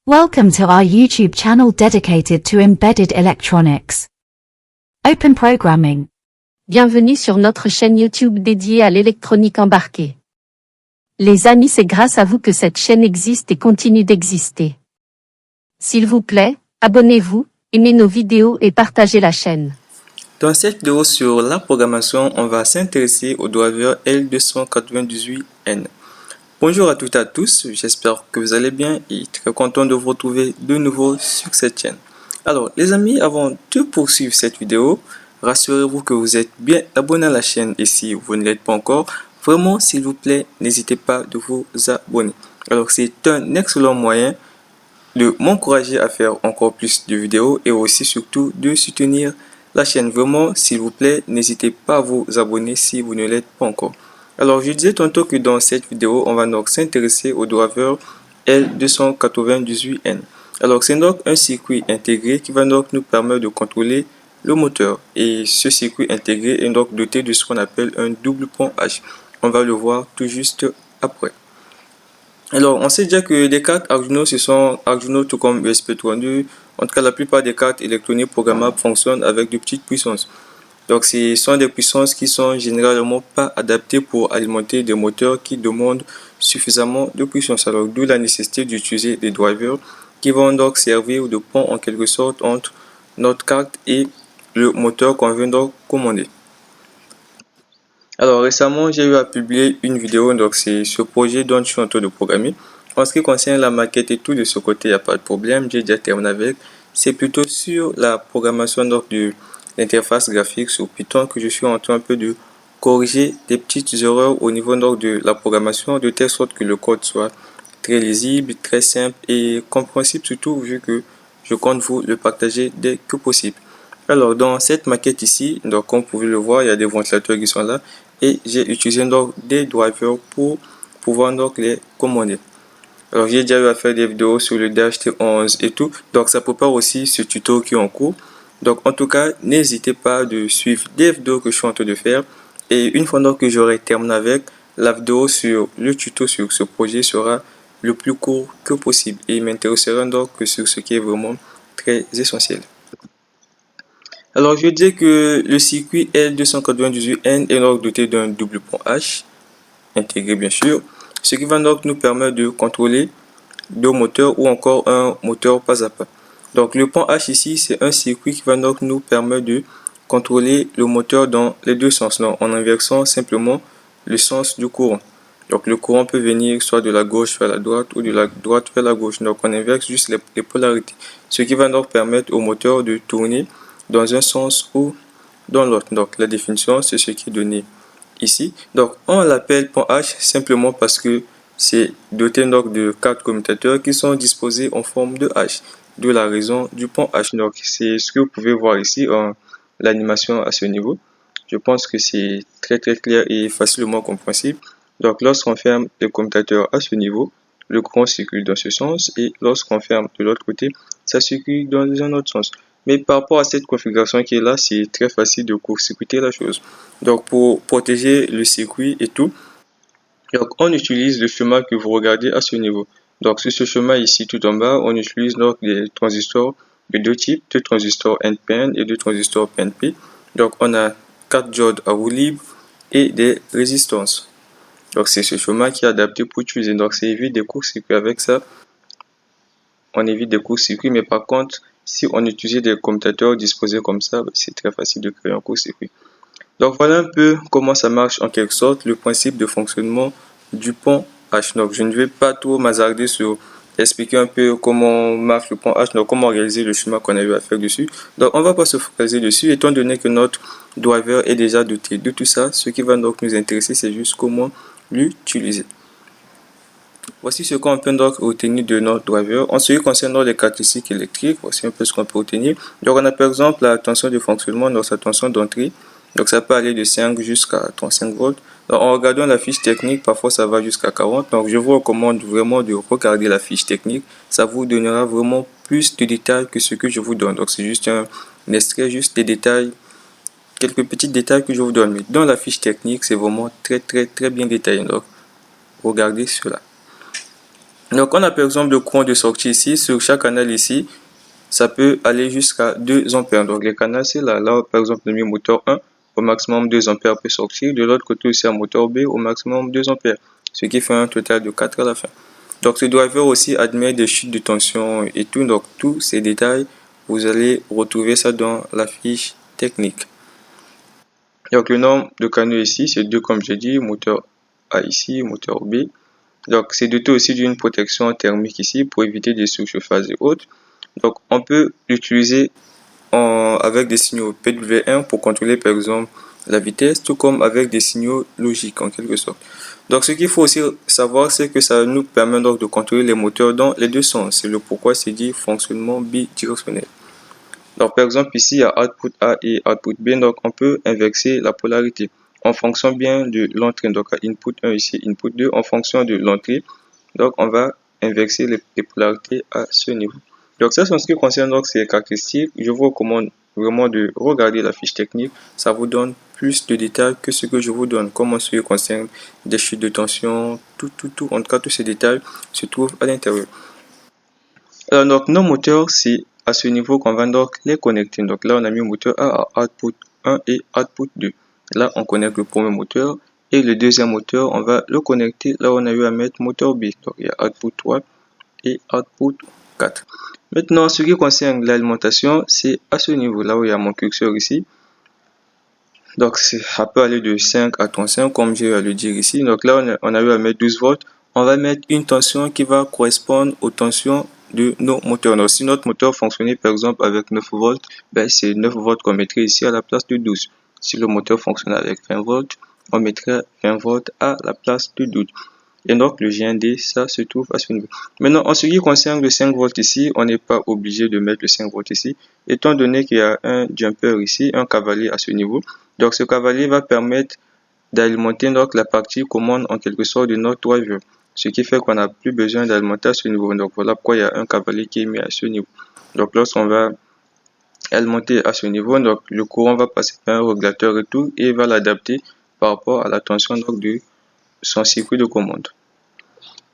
Welcome to our YouTube channel dedicated to embedded electronics. Open Programming. Bienvenue sur notre chaîne YouTube dédiée à l'électronique embarquée. Les amis, c'est grâce à vous que cette chaîne existe et continue d'exister. S'il vous plaît, abonnez-vous, aimez nos vidéos et partagez la chaîne. Dans cette vidéo sur la programmation, on va s'intéresser au driver L298N. Bonjour à toutes et à tous, j'espère que vous allez bien et très content de vous retrouver de nouveau sur cette chaîne. Alors les amis, avant de poursuivre cette vidéo, rassurez-vous que vous êtes bien abonné à la chaîne et si vous ne l'êtes pas encore, vraiment s'il vous plaît, n'hésitez pas de vous abonner. Alors c'est un excellent moyen de m'encourager à faire encore plus de vidéos et aussi surtout de soutenir la chaîne. Vraiment s'il vous plaît, n'hésitez pas à vous abonner si vous ne l'êtes pas encore. Alors, je disais tantôt que dans cette vidéo, on va donc s'intéresser au driver L298N. Alors, c'est donc un circuit intégré qui va donc nous permettre de contrôler le moteur. Et ce circuit intégré est donc doté de ce qu'on appelle un double pont H. On va le voir tout juste après. Alors, on sait déjà que les cartes Arduino, ce sont Arduino tout comme ESP32. En tout cas, la plupart des cartes électroniques programmables fonctionnent avec de petites puissances. Donc, ce sont des puissances qui sont généralement pas adaptées pour alimenter des moteurs qui demandent suffisamment de puissance. Alors, d'où la nécessité d'utiliser des drivers qui vont donc servir de pont en quelque sorte entre notre carte et le moteur qu'on vient donc commander. Alors, récemment, j'ai eu à publier une vidéo, donc c'est ce projet dont je suis en train de programmer. En ce qui concerne la maquette et tout, de ce côté, il n'y a pas de problème, j'ai déjà terminé avec. C'est plutôt sur la programmation donc de l'interface graphique sur Python que je suis en train un peu de corriger des petites erreurs au niveau donc de la programmation de telle sorte que le code soit très lisible, très simple et compréhensible surtout vu que je compte vous le partager dès que possible. Alors dans cette maquette ici, donc comme vous pouvez le voir, il y a des ventilateurs qui sont là et j'ai utilisé donc des drivers pour pouvoir donc les commander. Alors j'ai déjà eu à faire des vidéos sur le DHT11 et tout, donc ça prépare aussi ce tuto qui est en cours. Donc en tout cas, n'hésitez pas de suivre des vidéos que je suis en train de faire. Et une fois donc que j'aurai terminé avec, la vidéo sur le tuto sur ce projet sera le plus court que possible. Et il m'intéressera donc que sur ce qui est vraiment très essentiel. Alors je dis que le circuit L298N est donc doté d'un double pont H, intégré bien sûr, ce qui va donc nous permettre de contrôler deux moteurs ou encore un moteur pas à pas. Donc le pont H ici, c'est un circuit qui va donc nous permettre de contrôler le moteur dans les deux sens, donc en inversant simplement le sens du courant. Donc le courant peut venir soit de la gauche vers la droite ou de la droite vers la gauche. Donc on inverse juste les polarités, ce qui va donc permettre au moteur de tourner dans un sens ou dans l'autre. Donc la définition, c'est ce qui est donné ici. Donc on l'appelle pont H simplement parce que c'est doté donc de 4 commutateurs qui sont disposés en forme de H. De la raison du pont H. Donc c'est ce que vous pouvez voir ici en l'animation à ce niveau. Je pense que c'est très clair et facilement compréhensible. Donc lorsqu'on ferme les commutateurs à ce niveau, le courant circule dans ce sens et lorsqu'on ferme de l'autre côté, ça circule dans un autre sens. Mais par rapport à cette configuration qui est là, c'est très facile de court-circuiter la chose. Donc pour protéger le circuit et tout, donc on utilise le schéma que vous regardez à ce niveau. Donc sur ce schéma ici tout en bas, on utilise donc des transistors de deux types, deux transistors NPN et deux transistors PNP. Donc on a 4 diodes à roue libre et des résistances. Donc c'est ce schéma qui est adapté pour utiliser. Donc ça évite des courts-circuits avec ça. On évite des courts-circuits, mais par contre, si on utilise des commutateurs disposés comme ça, c'est très facile de créer un court-circuit. Donc voilà un peu comment ça marche en quelque sorte, le principe de fonctionnement du pont H. Donc je ne vais pas trop m'hasarder sur expliquer un peu comment marche le pont H, donc comment réaliser le schéma qu'on a eu à faire dessus. Donc on va pas se focaliser dessus, étant donné que notre driver est déjà doté de tout ça. Ce qui va donc nous intéresser, c'est juste comment l'utiliser. Voici ce qu'on peut donc retenir de notre driver. En ce qui concerne les caractéristiques électriques, voici un peu ce qu'on peut retenir. Donc on a par exemple la tension de fonctionnement, donc sa tension d'entrée. Donc ça peut aller de 5 jusqu'à 35 volts. Donc en regardant la fiche technique, parfois ça va jusqu'à 40. Donc je vous recommande vraiment de regarder la fiche technique. Ça vous donnera vraiment plus de détails que ce que je vous donne. Donc c'est juste un extrait, juste des détails, quelques petits détails que je vous donne. Mais dans la fiche technique, c'est vraiment très bien détaillé. Donc regardez cela. Donc on a par exemple le courant de sortie ici, sur chaque canal ici, ça peut aller jusqu'à 2 ampères. Donc les canaux c'est là par exemple le moteur 1, au maximum 2 ampères peut sortir. De l'autre côté aussi un moteur B, au maximum 2 ampères, ce qui fait un total de 4 à la fin. Donc ce driver aussi admet des chutes de tension et tout. Donc tous ces détails, vous allez retrouver ça dans la fiche technique. Donc le nombre de canaux ici, c'est 2 comme j'ai dit, moteur A ici, moteur B. Donc c'est doté aussi d'une protection thermique ici pour éviter des surchauffages et autres. Donc on peut l'utiliser avec des signaux PWM pour contrôler par exemple la vitesse, tout comme avec des signaux logiques en quelque sorte. Donc ce qu'il faut aussi savoir, c'est que ça nous permet donc de contrôler les moteurs dans les deux sens. C'est le pourquoi c'est dit fonctionnement bidirectionnel. Donc par exemple ici il y a output A et output B, donc on peut inverser la polarité en fonction bien de l'entrée. Donc à input 1 ici, input 2, en fonction de l'entrée. Donc on va inverser les polarités à ce niveau. Donc ça c'est en ce qui concerne donc ces caractéristiques. Je vous recommande vraiment de regarder la fiche technique. Ça vous donne plus de détails que ce que je vous donne, comme en ce qui concerne des chutes de tension, tout. En tout cas, tous ces détails se trouvent à l'intérieur. Alors donc nos moteurs, c'est à ce niveau qu'on va donc les connecter. Donc là on a mis moteur A à output 1 et output 2. Là on connecte le premier moteur et le deuxième moteur on va le connecter là où on a eu à mettre moteur B. Donc il y a output 3 et output 4. Maintenant ce qui concerne l'alimentation, c'est à ce niveau là où il y a mon curseur ici. Donc ça peut aller de 5 à 35 comme j'ai eu à le dire ici. Donc là on a eu à mettre 12 volts. On va mettre une tension qui va correspondre aux tensions de nos moteurs. Donc, si notre moteur fonctionnait par exemple avec 9 volts, ben, c'est 9 volts qu'on mettrait ici à la place de 12. Si le moteur fonctionnait avec 20 volts, on mettrait 20 volts à la place de 12. Et donc le GND, ça se trouve à ce niveau. Maintenant, en ce qui concerne le 5 volts ici, on n'est pas obligé de mettre le 5 volts ici, étant donné qu'il y a un jumper ici, un cavalier à ce niveau. Donc ce cavalier va permettre d'alimenter donc la partie commande en quelque sorte de notre driver. Ce qui fait qu'on n'a plus besoin d'alimenter à ce niveau. Donc voilà pourquoi il y a un cavalier qui est mis à ce niveau. Donc lorsqu'on va alimenter à ce niveau, donc le courant va passer par un régulateur et tout et va l'adapter par rapport à la tension donc de son circuit de commande.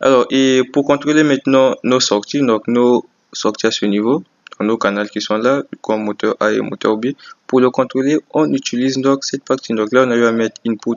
Alors et pour contrôler maintenant nos sorties, donc nos sorties à ce niveau, nos canaux qui sont là, comme moteur A et moteur B, pour le contrôler, on utilise donc cette partie. Donc là on a eu à mettre input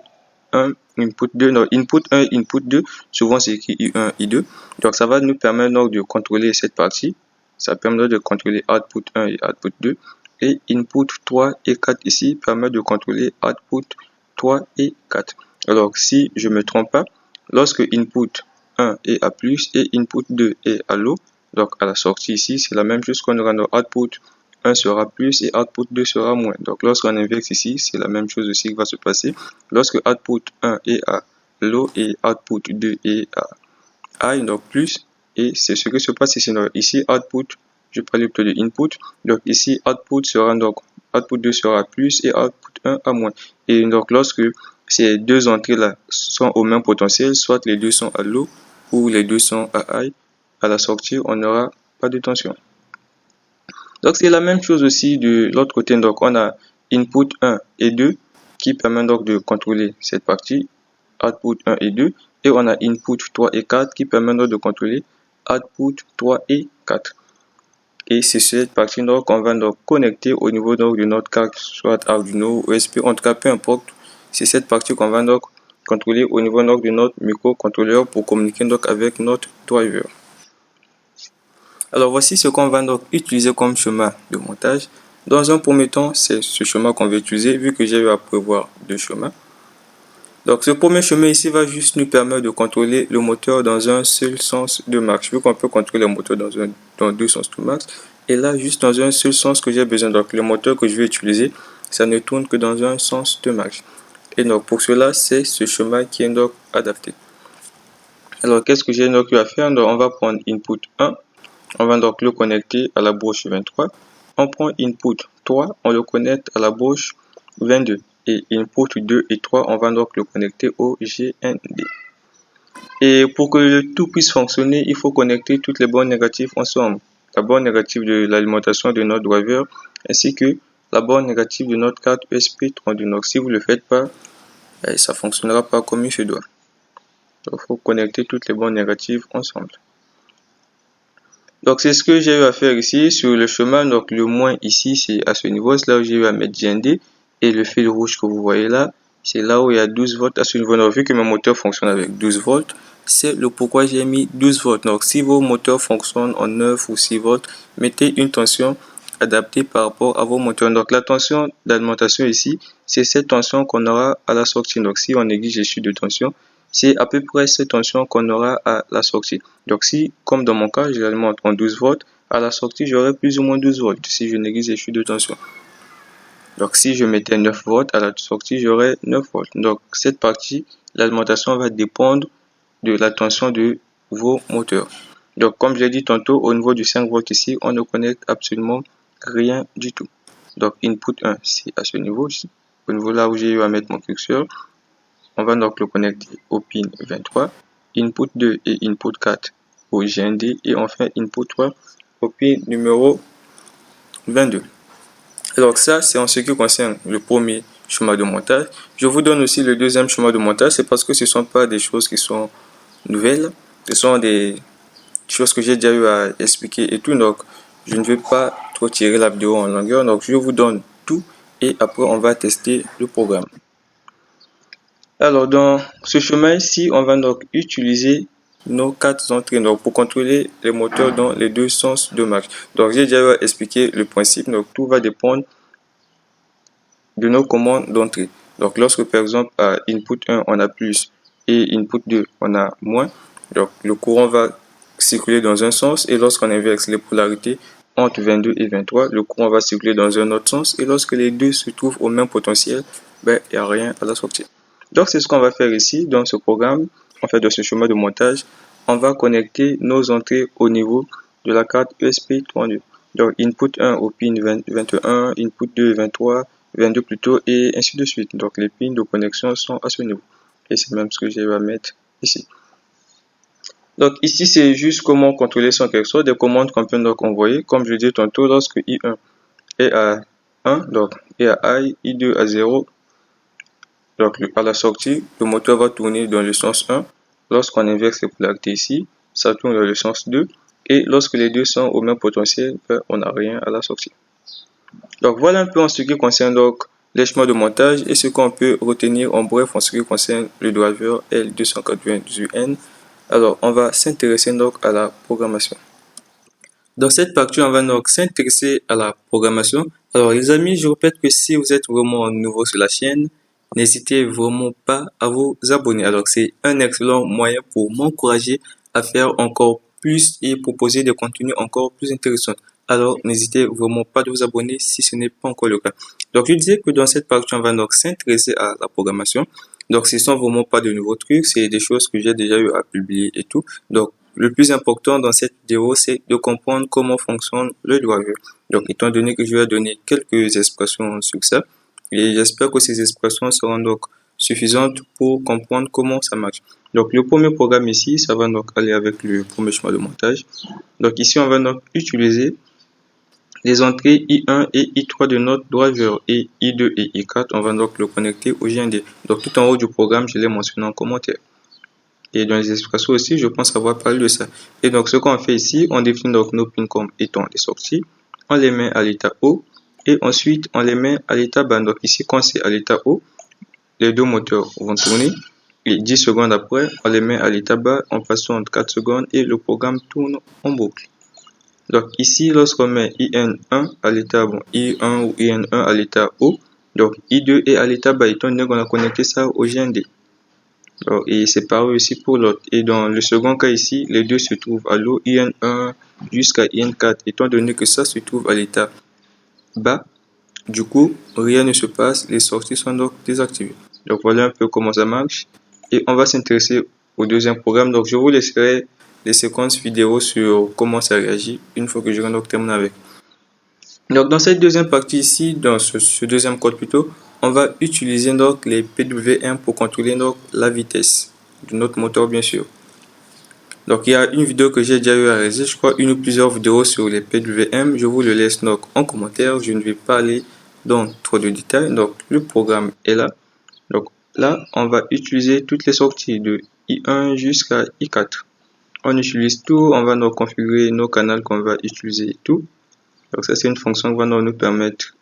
1, input 2, non, input 1, input 2, souvent c'est écrit I1, I2. Donc ça va nous permettre donc de contrôler cette partie. Ça permet de contrôler output 1 et output 2. Et input 3 et 4 ici permet de contrôler output 3 et 4. Alors si je ne me trompe pas, lorsque input 1 est à plus et input 2 est à low, donc à la sortie ici, c'est la même chose qu'on aura dans output 1 sera plus et output 2 sera moins. Donc lorsqu'on inverse ici, c'est la même chose aussi qui va se passer. Lorsque output 1 est à low et output 2 est à high, donc plus, et c'est ce qui se passe ici. Donc ici output, je parle plutôt de input, donc ici output sera donc output 2 sera plus et output 1 à moins. Et donc lorsque ces deux entrées là sont au même potentiel, soit les deux sont à low ou les deux sont à high, à la sortie on n'aura pas de tension. Donc c'est la même chose aussi de l'autre côté. Donc on a input 1 et 2 qui permet donc de contrôler cette partie, output 1 et 2, et on a input 3 et 4 qui permet donc de contrôler output 3 et 4. Et c'est cette partie donc qu'on va donc connecter au niveau donc de notre carte, soit Arduino, USB, en tout cas peu importe. C'est cette partie qu'on va donc contrôler au niveau donc de notre microcontrôleur pour communiquer donc avec notre driver. Alors voici ce qu'on va donc utiliser comme chemin de montage. Dans un premier temps, c'est ce chemin qu'on va utiliser vu que j'ai eu à prévoir deux chemins. Donc ce premier chemin ici va juste nous permettre de contrôler le moteur dans un seul sens de marche. Vu qu'on peut contrôler le moteur dans deux sens de marche. Et là, juste dans un seul sens que j'ai besoin. Donc le moteur que je vais utiliser, ça ne tourne que dans un sens de marche. Et donc pour cela, c'est ce chemin qui est donc adapté. Alors qu'est-ce que j'ai donc eu à faire? Donc on va prendre input 1. On va donc le connecter à la broche 23. On prend input 3, on le connecte à la broche 22. Et input 2 et 3, on va donc le connecter au GND. Et pour que le tout puisse fonctionner, il faut connecter toutes les bornes négatives ensemble. La borne négative de l'alimentation de notre driver, ainsi que la borne négative de notre carte ESP32. Donc si vous ne le faites pas, ça ne fonctionnera pas comme il se doit. Donc il faut connecter toutes les bornes négatives ensemble. Donc c'est ce que j'ai eu à faire ici sur le chemin. Donc le moins ici, c'est à ce niveau, c'est là où j'ai eu à mettre GND. Et le fil rouge que vous voyez là, c'est là où il y a 12 volts à ce niveau. Donc vu que mon moteur fonctionne avec 12 volts, c'est le pourquoi j'ai mis 12 volts. Donc si vos moteurs fonctionnent en 9 ou 6 volts, mettez une tension adaptée par rapport à vos moteurs. Donc la tension d'alimentation ici, c'est cette tension qu'on aura à la sortie. Donc si on néglige les chutes de tension, c'est à peu près cette tension qu'on aura à la sortie. Donc si, comme dans mon cas, je l'alimente en 12 volts, à la sortie, j'aurai plus ou moins 12 volts si je néglige les chutes de tension. Donc si je mettais 9 volts, à la sortie, j'aurai 9 volts. Donc cette partie, l'alimentation va dépendre de la tension de vos moteurs. Donc comme je l'ai dit tantôt, au niveau du 5 volts ici, on ne connecte absolument rien du tout. Donc input 1, c'est à ce niveau, au niveau là où j'ai eu à mettre mon curseur. On va donc le connecter au pin 23, input 2 et input 4 au GND et enfin input 3 au pin numéro 22. Alors ça, c'est en ce qui concerne le premier schéma de montage. Je vous donne aussi le deuxième schéma de montage, c'est parce que ce ne sont pas des choses qui sont nouvelles, ce sont des choses que j'ai déjà eu à expliquer et tout, donc je ne vais pas trop tirer la vidéo en longueur, donc je vous donne tout et après on va tester le programme. Alors dans ce chemin ici, on va donc utiliser nos 4 entrées donc pour contrôler les moteurs dans les deux sens de marche. Donc j'ai déjà expliqué le principe, donc tout va dépendre de nos commandes d'entrée. Donc lorsque par exemple à input 1 on a plus et input 2 on a moins, donc le courant va circuler dans un sens et lorsqu'on inverse les polarités entre 22 et 23, le courant va circuler dans un autre sens et lorsque les deux se trouvent au même potentiel, il n'y a rien à la sortie. Donc c'est ce qu'on va faire ici dans ce programme, en fait de ce schéma de montage. On va connecter nos entrées au niveau de la carte ESP32. Donc input 1 au pin 21, input 2 23, 22 plutôt et ainsi de suite. Donc les pins de connexion sont à ce niveau. Et c'est même ce que j'ai à mettre ici. Donc ici c'est juste comment contrôler son curseur, des commandes qu'on peut donc envoyer. Comme je disais tantôt, lorsque I1 est à 1, donc est à I, I2 à 0. Donc à la sortie, le moteur va tourner dans le sens 1. Lorsqu'on inverse les polarités ici, ça tourne dans le sens 2. Et lorsque les deux sont au même potentiel, on n'a rien à la sortie. Donc voilà un peu en ce qui concerne donc les schémas de montage et ce qu'on peut retenir en bref en ce qui concerne le driver L298N. Alors on va s'intéresser donc à la programmation. Dans cette partie, on va donc s'intéresser à la programmation. Alors les amis, je répète que si vous êtes vraiment nouveau sur la chaîne, n'hésitez vraiment pas à vous abonner. Alors c'est un excellent moyen pour m'encourager à faire encore plus et proposer des contenus encore plus intéressants. Alors n'hésitez vraiment pas de vous abonner si ce n'est pas encore le cas. Donc je disais que dans cette partie, on va donc s'intéresser à la programmation. Donc ce ne sont vraiment pas de nouveaux trucs, c'est des choses que j'ai déjà eu à publier et tout. Donc le plus important dans cette vidéo, c'est de comprendre comment fonctionne le driver. Donc étant donné que je vais donner quelques expressions sur ça, et j'espère que ces expressions seront donc suffisantes pour comprendre comment ça marche. Donc le premier programme ici, ça va donc aller avec le premier schéma de montage. Donc ici, on va donc utiliser les entrées I1 et I3 de notre driver et I2 et I4, on va donc le connecter au GND. Donc tout en haut du programme, je l'ai mentionné en commentaire. Et dans les expressions aussi, je pense avoir parlé de ça. Et donc ce qu'on fait ici, on définit donc nos pins comme étant des sorties, on les met à l'état haut et ensuite on les met à l'état bas. Donc ici, quand c'est à l'état haut, les deux moteurs vont tourner et 10 secondes après, on les met à l'état bas, on patiente 4 secondes et le programme tourne en boucle. Donc ici, lorsqu'on met IN1 à l'état bon, I1 ou IN1 à l'état haut, donc I2 est à l'état bas, étant donné qu'on a connecté ça au GND. Donc, et c'est pareil aussi pour l'autre. Et dans le second cas ici, les deux se trouvent à l'eau, IN1 jusqu'à IN4, étant donné que ça se trouve à l'état bas. Du coup, rien ne se passe, les sorties sont donc désactivées. Donc voilà un peu comment ça marche. Et on va s'intéresser au deuxième programme. Donc je vous laisserai les séquences vidéo sur comment ça réagit une fois que je vais donc terminer avec. Donc dans cette deuxième partie ici, dans ce deuxième code plutôt, on va utiliser donc les PWM pour contrôler donc la vitesse de notre moteur bien sûr. Donc il y a une vidéo que j'ai déjà eu à réaliser, je crois une ou plusieurs vidéos sur les PWM, je vous le laisse donc en commentaire, je ne vais pas aller dans trop de détails. Donc le programme est là. Donc là, on va utiliser toutes les sorties de I1 jusqu'à I4. On utilise tout, on va donc configurer nos canaux qu'on va utiliser et tout. Donc ça c'est une fonction qui va nous permettre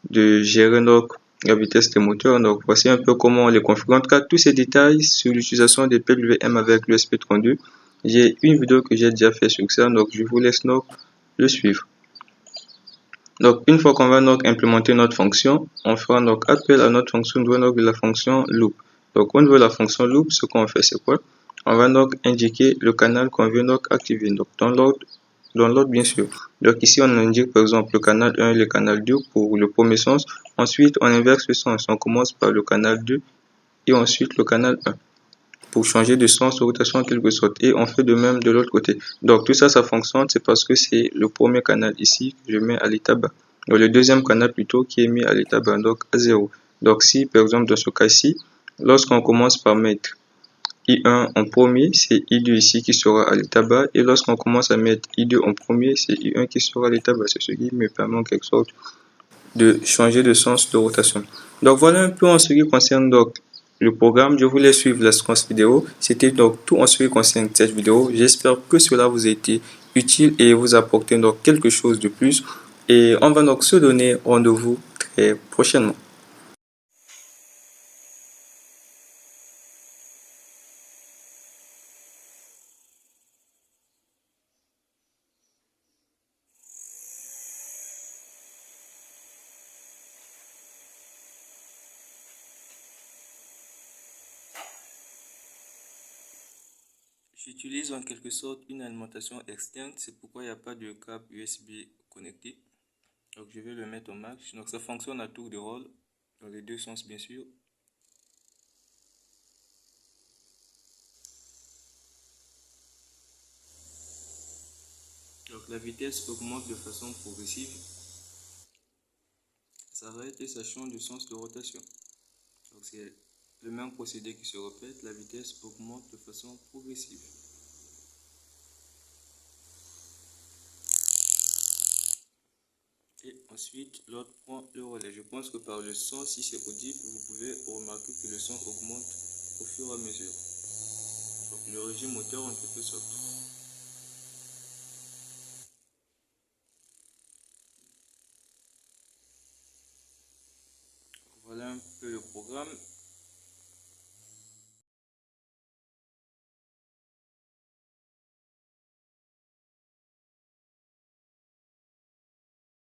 de gérer donc la vitesse des moteurs. Donc voici un peu comment on les configure. En tout cas, tous ces détails sur l'utilisation des PWM avec le SP32, j'ai une vidéo que j'ai déjà fait sur ça, donc je vous laisse donc le suivre. Donc une fois qu'on va donc implémenter notre fonction, on fera donc appel à notre fonction de la fonction loop. Donc au niveau de la fonction loop, ce qu'on fait c'est quoi? On va donc indiquer le canal qu'on veut donc activer. Donc dans l'ordre bien sûr. Donc ici on indique par exemple le canal 1 et le canal 2 pour le premier sens. Ensuite on inverse le sens. On commence par le canal 2 et ensuite le canal 1 pour changer de sens de rotation en quelque sorte. Et on fait de même de l'autre côté. Donc tout ça, ça fonctionne, c'est parce que c'est le premier canal ici que je mets à l'état bas. Donc le deuxième canal plutôt qui est mis à l'état bas, donc à 0. Donc si par exemple dans ce cas-ci, lorsqu'on commence par mettre I1 en premier, c'est I2 ici qui sera à l'état bas. Et lorsqu'on commence à mettre I2 en premier, c'est I1 qui sera à l'état bas. C'est ce qui me permet en quelque sorte de changer de sens de rotation. Donc voilà un peu en ce qui concerne donc le programme. Je voulais suivre la séquence vidéo. C'était donc tout en ce qui concerne cette vidéo. J'espère que cela vous a été utile et vous apporter donc quelque chose de plus. Et on va donc se donner rendez-vous très prochainement. J'utilise en quelque sorte une alimentation externe, c'est pourquoi il n'y a pas de câble USB connecté. Donc je vais le mettre au max. Donc ça fonctionne à tour de rôle, dans les deux sens bien sûr. Donc la vitesse augmente de façon progressive. Ça s'arrête et ça change de sens de rotation. Donc c'est le même procédé qui se répète, la vitesse augmente de façon progressive. Et ensuite, l'autre prend le relais. Je pense que par le son, si c'est audible, vous pouvez remarquer que le son augmente au fur et à mesure. Donc le régime moteur en quelque sorte. Voilà un peu le programme.